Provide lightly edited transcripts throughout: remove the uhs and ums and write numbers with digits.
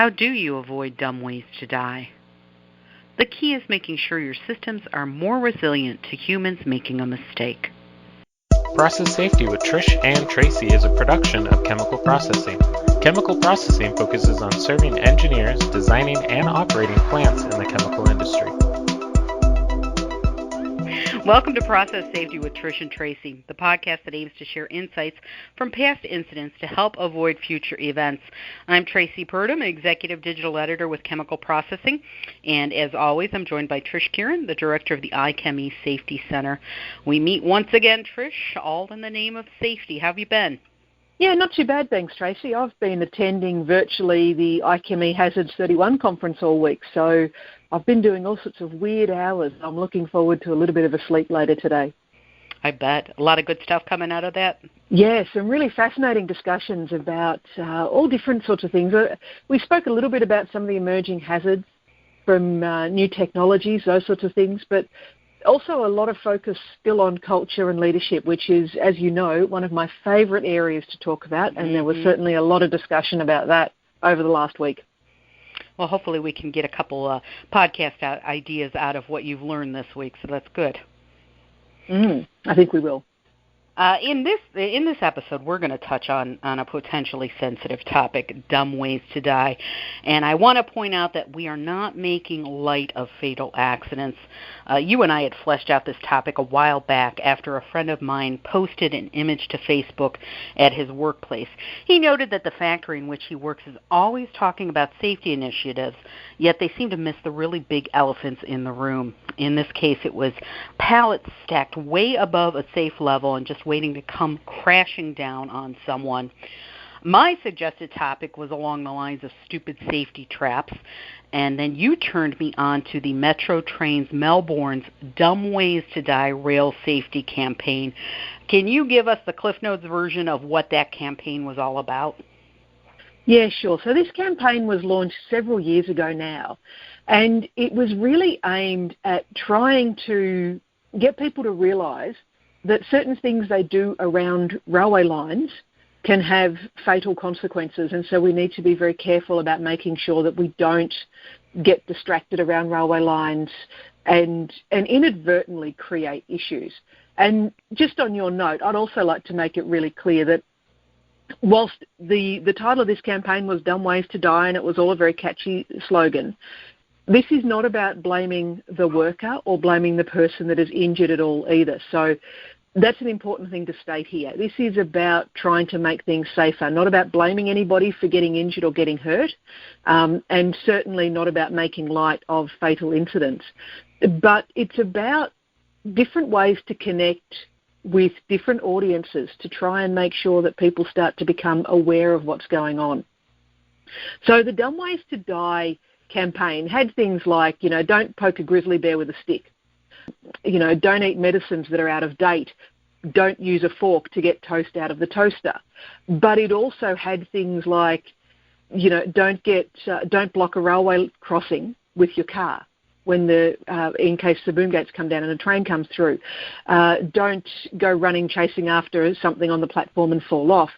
How do you avoid dumb ways to die? The key is making sure your systems are more resilient to humans making a mistake. Process Safety with Trish and Tracy is a production of Chemical Processing. Chemical Processing focuses on serving engineers, designing, and operating plants in the chemical industry. Welcome to Process Safety with Trish and Tracy, the podcast that aims to share insights from past incidents to help avoid future events. I'm Tracy Purdom, Executive Digital Editor with Chemical Processing, and as always, I'm joined by Trish Kieran, the Director of the iChemE Safety Center. We meet once again, Trish, all in the name of safety. How have you been? Yeah, not too bad, thanks, Tracy. I've been attending virtually the iChemE Hazards 31 conference all week, so I've been doing all sorts of weird hours. I'm looking forward to a little bit of a sleep later today. I bet. A lot of good stuff coming out of that. Yeah, some really fascinating discussions about all different sorts of things. We spoke a little bit about some of the emerging hazards from new technologies, those sorts of things, but also a lot of focus still on culture and leadership, which is, as you know, one of my favourite areas to talk about, and there was certainly a lot of discussion about that over the last week. Well, hopefully we can get a couple podcast ideas out of what you've learned this week, so that's good. I think we will. In this episode, we're going to touch on a potentially sensitive topic, dumb ways to die. And I want to point out that we are not making light of fatal accidents. You and I had fleshed out this topic a while back after a friend of mine posted an image to Facebook at his workplace. He noted that the factory in which he works is always talking about safety initiatives, yet they seem to miss the really big elephants in the room. In this case, it was pallets stacked way above a safe level and just waiting to come crashing down on someone. My suggested topic was along the lines of stupid safety traps, and then you turned me on to the Metro Trains Melbourne's Dumb Ways to Die Rail Safety Campaign. Can you give us the Cliff Notes version of what that campaign was all about? Yeah, sure. So this campaign was launched several years ago now, and it was really aimed at trying to get people to realise that certain things they do around railway lines can have fatal consequences, and so we need to be very careful about making sure that we don't get distracted around railway lines and inadvertently create issues. And just on your note, I'd also like to make it really clear that whilst the title of this campaign was Dumb Ways to Die, and it was all a very catchy slogan, this is not about blaming the worker or blaming the person that is injured at all either. So that's an important thing to state here. This is about trying to make things safer, not about blaming anybody for getting injured or getting hurt, and certainly not about making light of fatal incidents. But it's about different ways to connect with different audiences to try and make sure that people start to become aware of what's going on. So the Dumb Ways to Die campaign had things like, don't poke a grizzly bear with a stick. Don't eat medicines that are out of date. Don't use a fork to get toast out of the toaster. But it also had things like, don't block a railway crossing with your car when in case the boom gates come down and a train comes through. Don't go running chasing after something on the platform and fall off.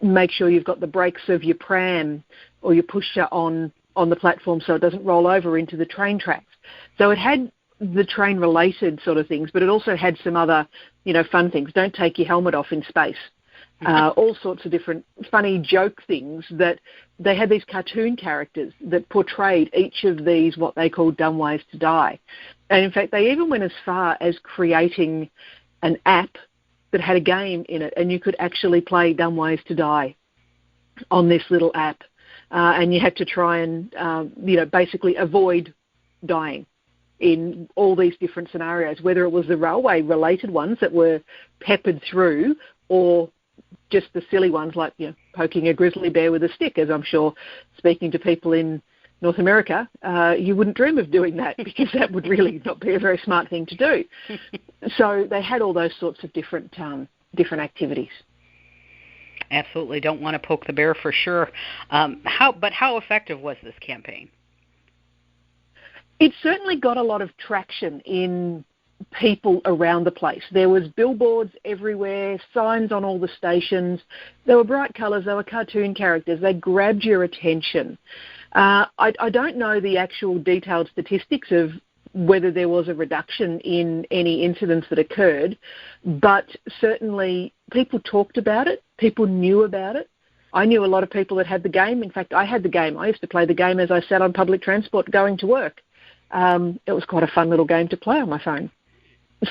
Make sure you've got the brakes of your pram or your pusher on the platform so it doesn't roll over into the train tracks. So it had the train-related sort of things, but it also had some other, fun things. Don't take your helmet off in space. All sorts of different funny joke things that they had these cartoon characters that portrayed each of these, what they called dumb ways to die. And in fact, they even went as far as creating an app that had a game in it, and you could actually play Dumb Ways to Die on this little app. And you had to try and, basically avoid dying in all these different scenarios, whether it was the railway-related ones that were peppered through or just the silly ones like, poking a grizzly bear with a stick, as I'm sure, speaking to people in North America, you wouldn't dream of doing that because that would really not be a very smart thing to do. So they had all those sorts of different activities. Absolutely, don't want to poke the bear for sure. How effective was this campaign? It certainly got a lot of traction in people around the place. There was billboards everywhere, signs on all the stations. There were bright colours, there were cartoon characters. They grabbed your attention. I don't know the actual detailed statistics of whether there was a reduction in any incidents that occurred, but certainly people talked about it, people knew about it. I knew a lot of people that had the game. In fact, I had the game. I used to play the game as I sat on public transport going to work. It was quite a fun little game to play on my phone.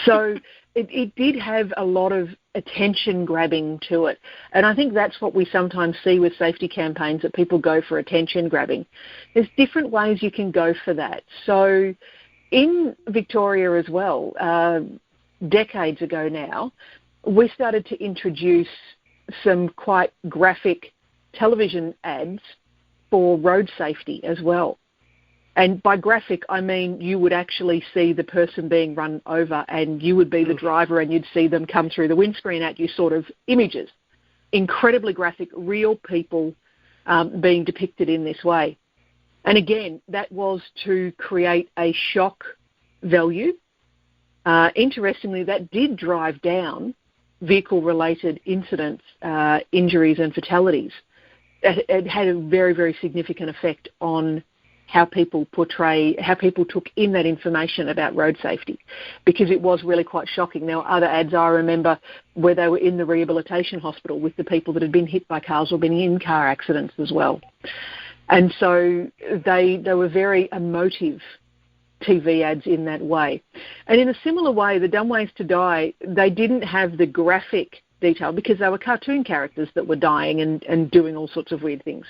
So it did have a lot of attention grabbing to it. And I think that's what we sometimes see with safety campaigns, that people go for attention grabbing. There's different ways you can go for that. So in Victoria as well, decades ago now, we started to introduce some quite graphic television ads for road safety as well. And by graphic, I mean you would actually see the person being run over and you would be the driver and you'd see them come through the windscreen at you, sort of images. Incredibly graphic, real people being depicted in this way. And again, that was to create a shock value. Interestingly, that did drive down vehicle-related incidents, injuries and fatalities. It had a very, very significant effect on how people took in that information about road safety, because it was really quite shocking. There were other ads I remember where they were in the rehabilitation hospital with the people that had been hit by cars or been in car accidents as well. And so they were very emotive TV ads in that way. And in a similar way, the Dumb Ways to Die, they didn't have the graphic detail because they were cartoon characters that were dying and doing all sorts of weird things.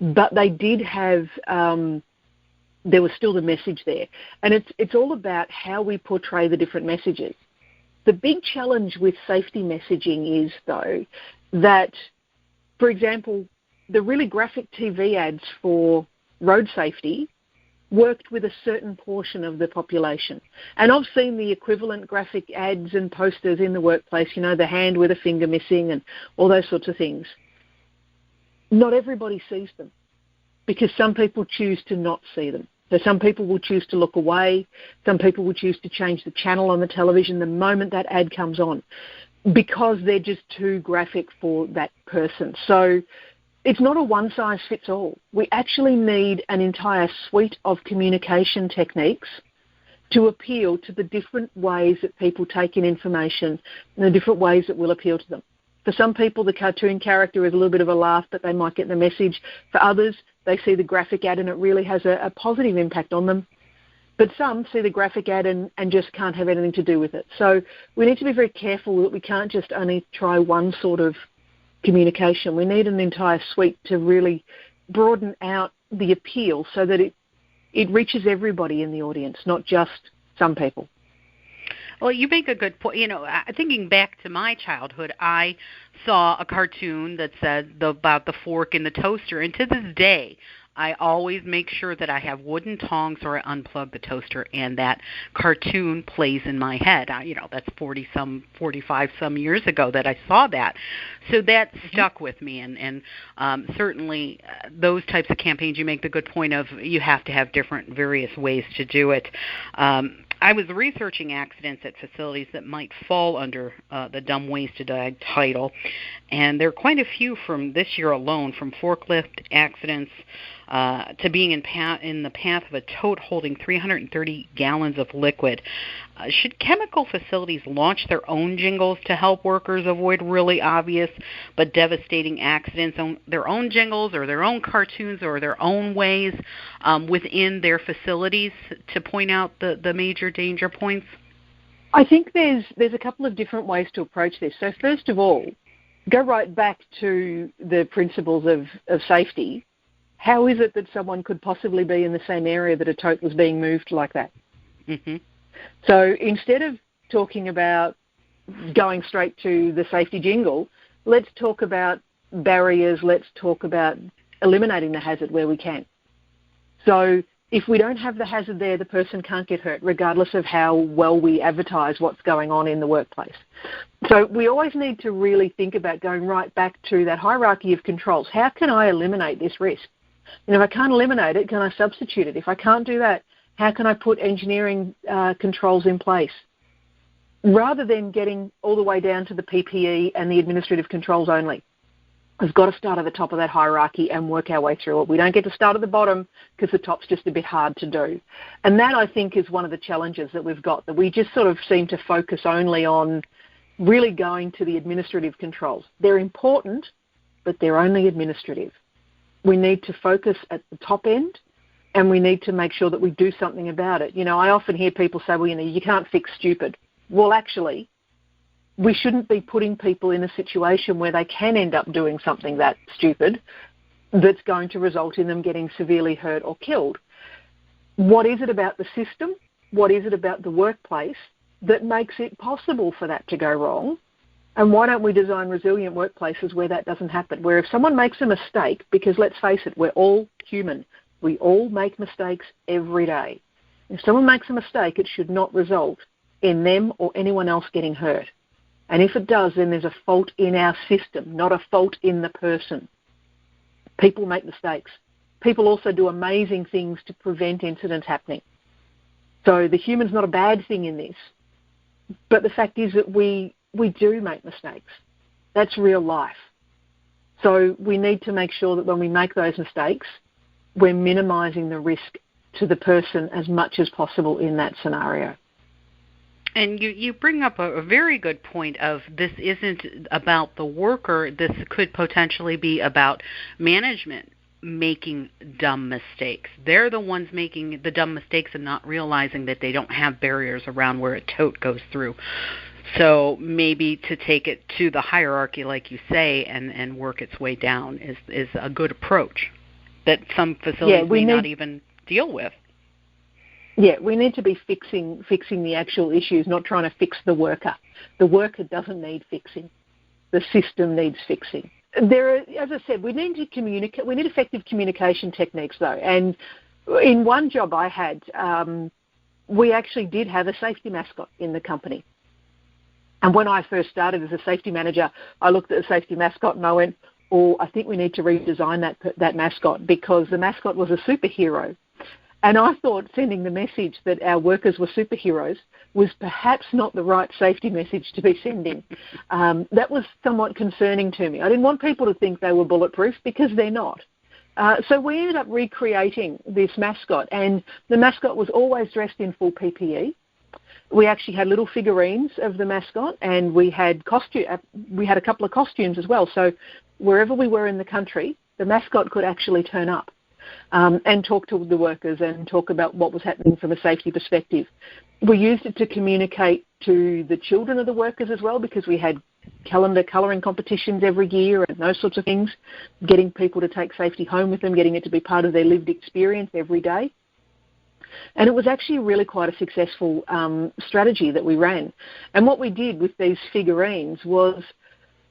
But they did have, there was still the message there. And it's all about how we portray the different messages. The big challenge with safety messaging is, though, that, for example, the really graphic TV ads for road safety worked with a certain portion of the population. And I've seen the equivalent graphic ads and posters in the workplace, you know, the hand with a finger missing and all those sorts of things. Not everybody sees them because some people choose to not see them. So some people will choose to look away. Some people will choose to change the channel on the television the moment that ad comes on because they're just too graphic for that person. So it's not a one-size-fits-all. We actually need an entire suite of communication techniques to appeal to the different ways that people take in information and the different ways that will appeal to them. For some people, the cartoon character is a little bit of a laugh, but they might get the message. For others, they see the graphic ad and it really has a positive impact on them. But some see the graphic ad and just can't have anything to do with it. So we need to be very careful that we can't just only try one sort of communication. We need an entire suite to really broaden out the appeal so that it reaches everybody in the audience, not just some people. Well, you make a good point. You know, thinking back to my childhood, I saw a cartoon that said about the fork in the toaster, and to this day, I always make sure that I have wooden tongs or I unplug the toaster, and that cartoon plays in my head. That's 45 some years ago that I saw that. So that stuck with me, and certainly those types of campaigns, you make the good point of you have to have different various ways to do it. I was researching accidents at facilities that might fall under the Dumb Ways to Die title, and there are quite a few from this year alone, from forklift accidents to being in the path of a tote holding 330 gallons of liquid. Should chemical facilities launch their own jingles to help workers avoid really obvious but devastating accidents, on their own jingles or their own cartoons or their own ways within their facilities to point out the major danger points? I think there's a couple of different ways to approach this. So first of all, go right back to the principles of safety. How is it that someone could possibly be in the same area that a tote was being moved like that? Mm-hmm. So instead of talking about going straight to the safety jingle, let's talk about barriers, let's talk about eliminating the hazard where we can. So if we don't have the hazard there, the person can't get hurt, regardless of how well we advertise what's going on in the workplace. So we always need to really think about going right back to that hierarchy of controls. How can I eliminate this risk? And if I can't eliminate it, can I substitute it? If I can't do that, how can I put engineering controls in place rather than getting all the way down to the PPE and the administrative controls only. We've got to start at the top of that hierarchy and work our way through it. We don't get to start at the bottom because the top's just a bit hard to do. And that, I think, is one of the challenges that we've got, that we just sort of seem to focus only on really going to the administrative controls. They're important, but they're only administrative. We need to focus at the top end, and we need to make sure that we do something about it. You know, I often hear people say, well, you know, you can't fix stupid. Well, actually, we shouldn't be putting people in a situation where they can end up doing something that stupid that's going to result in them getting severely hurt or killed. What is it about the system? What is it about the workplace that makes it possible for that to go wrong? And why don't we design resilient workplaces where that doesn't happen? Where if someone makes a mistake, because let's face it, we're all human. We all make mistakes every day. If someone makes a mistake, it should not result in them or anyone else getting hurt. And if it does, then there's a fault in our system, not a fault in the person. People make mistakes. People also do amazing things to prevent incidents happening. So the human's not a bad thing in this. But the fact is that we do make mistakes. That's real life. So we need to make sure that when we make those mistakes, we're minimising the risk to the person as much as possible in that scenario. And you bring up a very good point of this isn't about the worker. This could potentially be about management making dumb mistakes. They're the ones making the dumb mistakes and not realizing that they don't have barriers around where a tote goes through. So maybe to take it to the hierarchy, like you say, and work its way down is a good approach that some facilities may not even deal with. Yeah, we need to be fixing the actual issues, not trying to fix the worker. The worker doesn't need fixing. The system needs fixing. As I said, we need to communicate. We need effective communication techniques, though. And in one job I had, we actually did have a safety mascot in the company. And when I first started as a safety manager, I looked at the safety mascot and I went, "Oh, I think we need to redesign that mascot," because the mascot was a superhero. And I thought sending the message that our workers were superheroes was perhaps not the right safety message to be sending. That was somewhat concerning to me. I didn't want people to think they were bulletproof because they're not. So we ended up recreating this mascot, and the mascot was always dressed in full PPE. We actually had little figurines of the mascot, and we had a couple of costumes as well. So wherever we were in the country, the mascot could actually turn up. And talk to the workers and talk about what was happening from a safety perspective. We used it to communicate to the children of the workers as well, because we had calendar colouring competitions every year and those sorts of things, getting people to take safety home with them, getting it to be part of their lived experience every day. And it was actually really quite a successful strategy that we ran. And what we did with these figurines was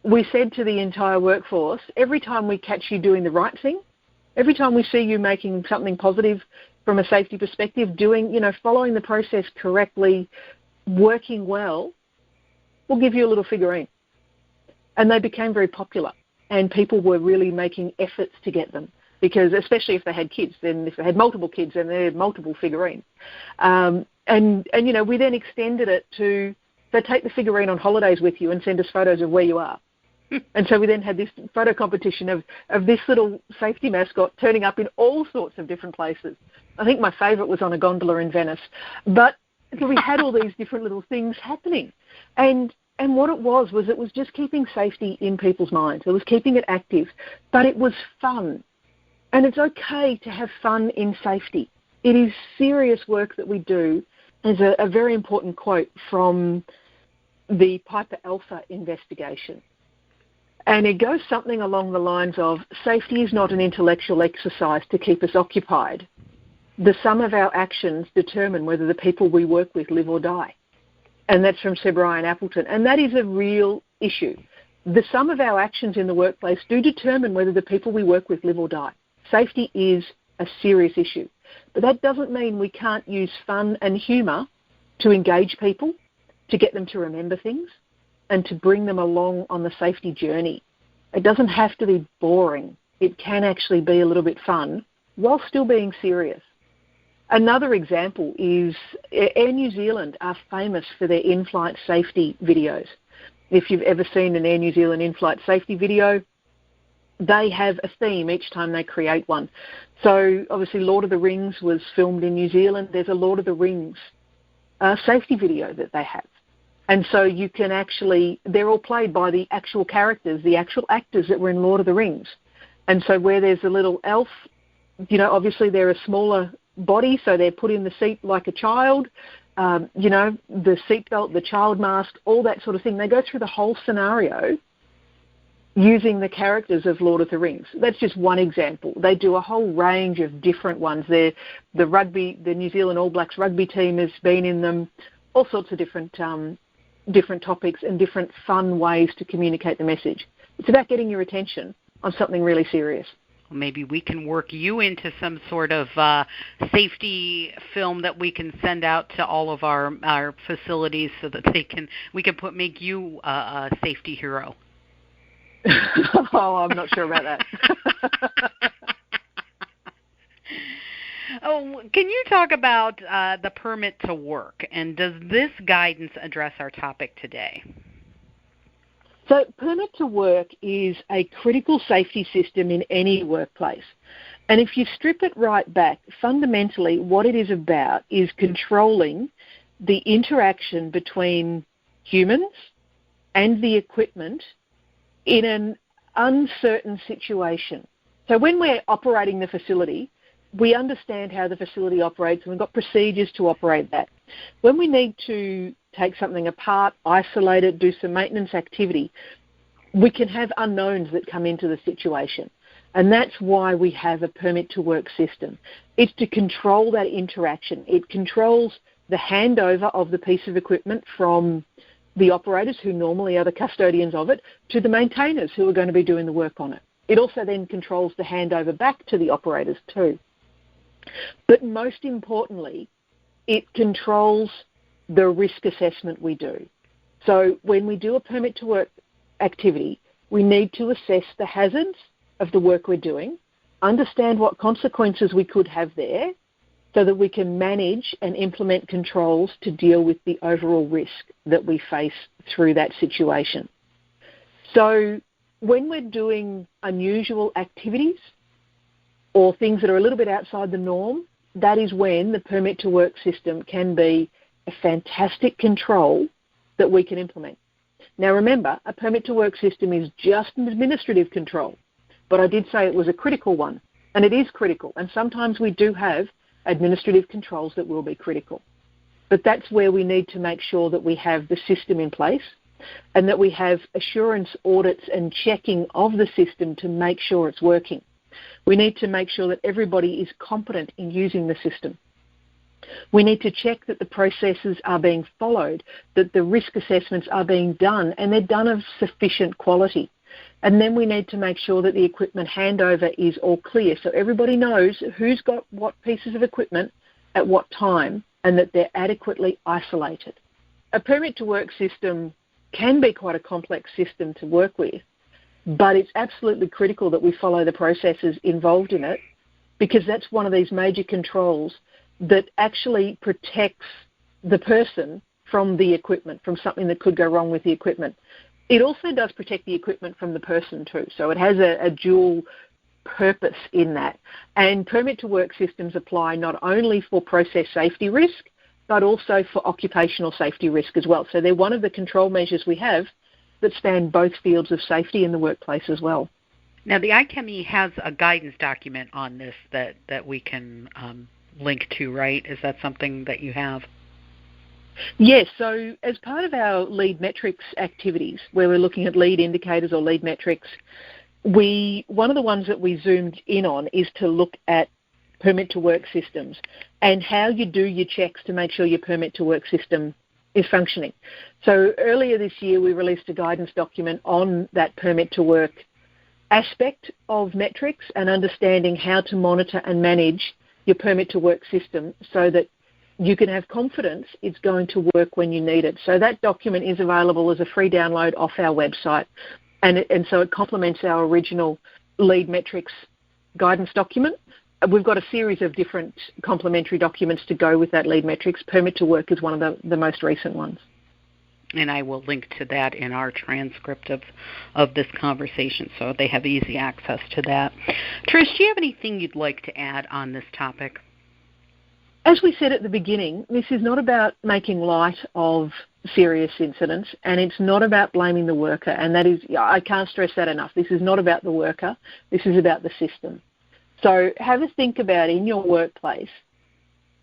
we said to the entire workforce, every time we catch you doing the right thing, every time we see you making something positive from a safety perspective, following the process correctly, working well, we'll give you a little figurine. And they became very popular, and people were really making efforts to get them, because especially if they had kids, then if they had multiple kids, then they had multiple figurines. We then extended it to, so take the figurine on holidays with you and send us photos of where you are. And so we then had this photo competition of this little safety mascot turning up in all sorts of different places. I think my favourite was on a gondola in Venice. But so we had all these different little things happening. And what it was just keeping safety in people's minds. It was keeping it active. But it was fun. And it's okay to have fun in safety. It is serious work that we do. There's a very important quote from the Piper Alpha investigation. And it goes something along the lines of, safety is not an intellectual exercise to keep us occupied. The sum of our actions determine whether the people we work with live or die. And that's from Sir Brian Appleton. And that is a real issue. The sum of our actions in the workplace do determine whether the people we work with live or die. Safety is a serious issue. But that doesn't mean we can't use fun and humour to engage people, to get them to remember things, and to bring them along on the safety journey. It doesn't have to be boring. It can actually be a little bit fun while still being serious. Another example is Air New Zealand are famous for their in-flight safety videos. If you've ever seen an Air New Zealand in-flight safety video, they have a theme each time they create one. So obviously Lord of the Rings was filmed in New Zealand. There's a Lord of the Rings safety video that they have. And so you can actually, they're all played by the actual characters, the actual actors that were in Lord of the Rings. And so where there's a little elf, obviously they're a smaller body, so they're put in the seat like a child, the seatbelt, the child mask, all that sort of thing. They go through the whole scenario using the characters of Lord of the Rings. That's just one example. They do a whole range of different ones. The New Zealand All Blacks rugby team has been in them, all sorts of different topics and different fun ways to communicate the message. It's about getting your attention on something really serious. Maybe we can work you into some sort of safety film that we can send out to all of our facilities so that we can make you a safety hero. Oh, I'm not sure about that. Can you talk about the permit to work, and does this guidance address our topic today? So permit to work is a critical safety system in any workplace. And if you strip it right back, fundamentally what it is about is controlling the interaction between humans and the equipment in an uncertain situation. So when we're operating the facility, we understand how the facility operates and we've got procedures to operate that. When we need to take something apart, isolate it, do some maintenance activity, we can have unknowns that come into the situation. And that's why we have a permit to work system. It's to control that interaction. It controls the handover of the piece of equipment from the operators, who normally are the custodians of it, to the maintainers who are going to be doing the work on it. It also then controls the handover back to the operators too. But most importantly, it controls the risk assessment we do. So when we do a permit to work activity, we need to assess the hazards of the work we're doing, understand what consequences we could have there, so that we can manage and implement controls to deal with the overall risk that we face through that situation. So when we're doing unusual activities or things that are a little bit outside the norm, that is when the permit to work system can be a fantastic control that we can implement. Now remember, a permit to work system is just an administrative control, but I did say it was a critical one, and it is critical, and sometimes we do have administrative controls that will be critical. But that's where we need to make sure that we have the system in place and that we have assurance audits and checking of the system to make sure it's working. We need to make sure that everybody is competent in using the system. We need to check that the processes are being followed, that the risk assessments are being done, and they're done of sufficient quality. And then we need to make sure that the equipment handover is all clear, so everybody knows who's got what pieces of equipment at what time and that they're adequately isolated. A permit to work system can be quite a complex system to work with, but it's absolutely critical that we follow the processes involved in it, because that's one of these major controls that actually protects the person from the equipment, from something that could go wrong with the equipment. It also does protect the equipment from the person too, so it has a dual purpose in that. And permit to work systems apply not only for process safety risk, but also for occupational safety risk as well. So they're one of the control measures we have that span both fields of safety in the workplace as well. Now the IChemE has a guidance document on this that we can link to, right? Is that something that you have? Yes, so as part of our lead metrics activities, where we're looking at lead indicators or lead metrics, one of the ones that we zoomed in on is to look at permit to work systems and how you do your checks to make sure your permit to work system is functioning. So earlier this year we released a guidance document on that permit to work aspect of metrics and understanding how to monitor and manage your permit to work system so that you can have confidence it's going to work when you need it. So that document is available as a free download off our website, and so it complements our original lead metrics guidance document. we've got a series of different complementary documents to go with that lead metrics. Permit to Work is one of the most recent ones. And I will link to that in our transcript of this conversation, so they have easy access to that. Trish, do you have anything you'd like to add on this topic? As we said at the beginning, this is not about making light of serious incidents, and it's not about blaming the worker, and that is, I can't stress that enough. This is not about the worker. This is about the system. So have a think about in your workplace,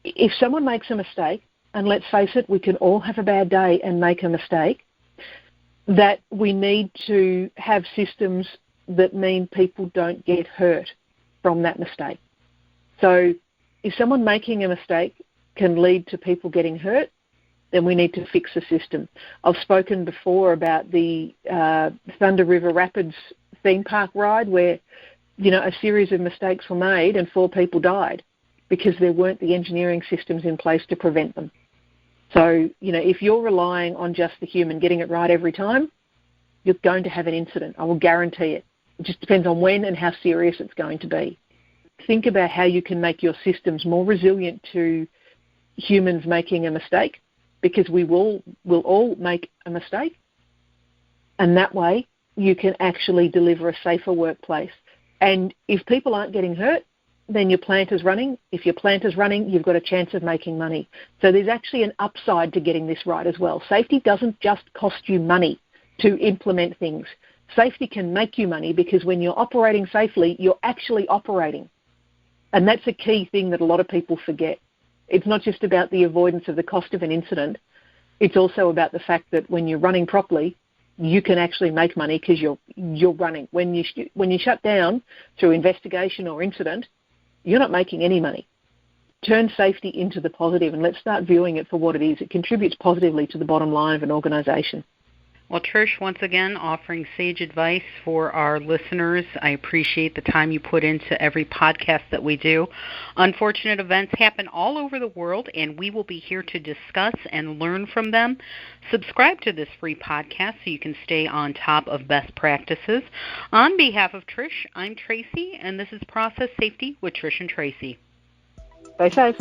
if someone makes a mistake, and let's face it, we can all have a bad day and make a mistake, that we need to have systems that mean people don't get hurt from that mistake. So if someone making a mistake can lead to people getting hurt, then we need to fix the system. I've spoken before about the Thunder River Rapids theme park ride where, a series of mistakes were made and 4 people died because there weren't the engineering systems in place to prevent them. So, if you're relying on just the human getting it right every time, you're going to have an incident. I will guarantee it. It just depends on when and how serious it's going to be. Think about how you can make your systems more resilient to humans making a mistake, because we'll all make a mistake. And that way you can actually deliver a safer workplace. And if people aren't getting hurt, then your plant is running. If your plant is running, you've got a chance of making money. So there's actually an upside to getting this right as well. Safety doesn't just cost you money to implement things. Safety can make you money because when you're operating safely, you're actually operating. And that's a key thing that a lot of people forget. It's not just about the avoidance of the cost of an incident. It's also about the fact that when you're running properly, you can actually make money because you're running. When you shut down through investigation or incident, you're not making any money. Turn safety into the positive and let's start viewing it for what it is. It contributes positively to the bottom line of an organisation. Well, Trish, once again, offering sage advice for our listeners. I appreciate the time you put into every podcast that we do. Unfortunate events happen all over the world, and we will be here to discuss and learn from them. Subscribe to this free podcast so you can stay on top of best practices. On behalf of Trish, I'm Tracy, and this is Process Safety with Trish and Tracy. Stay safe.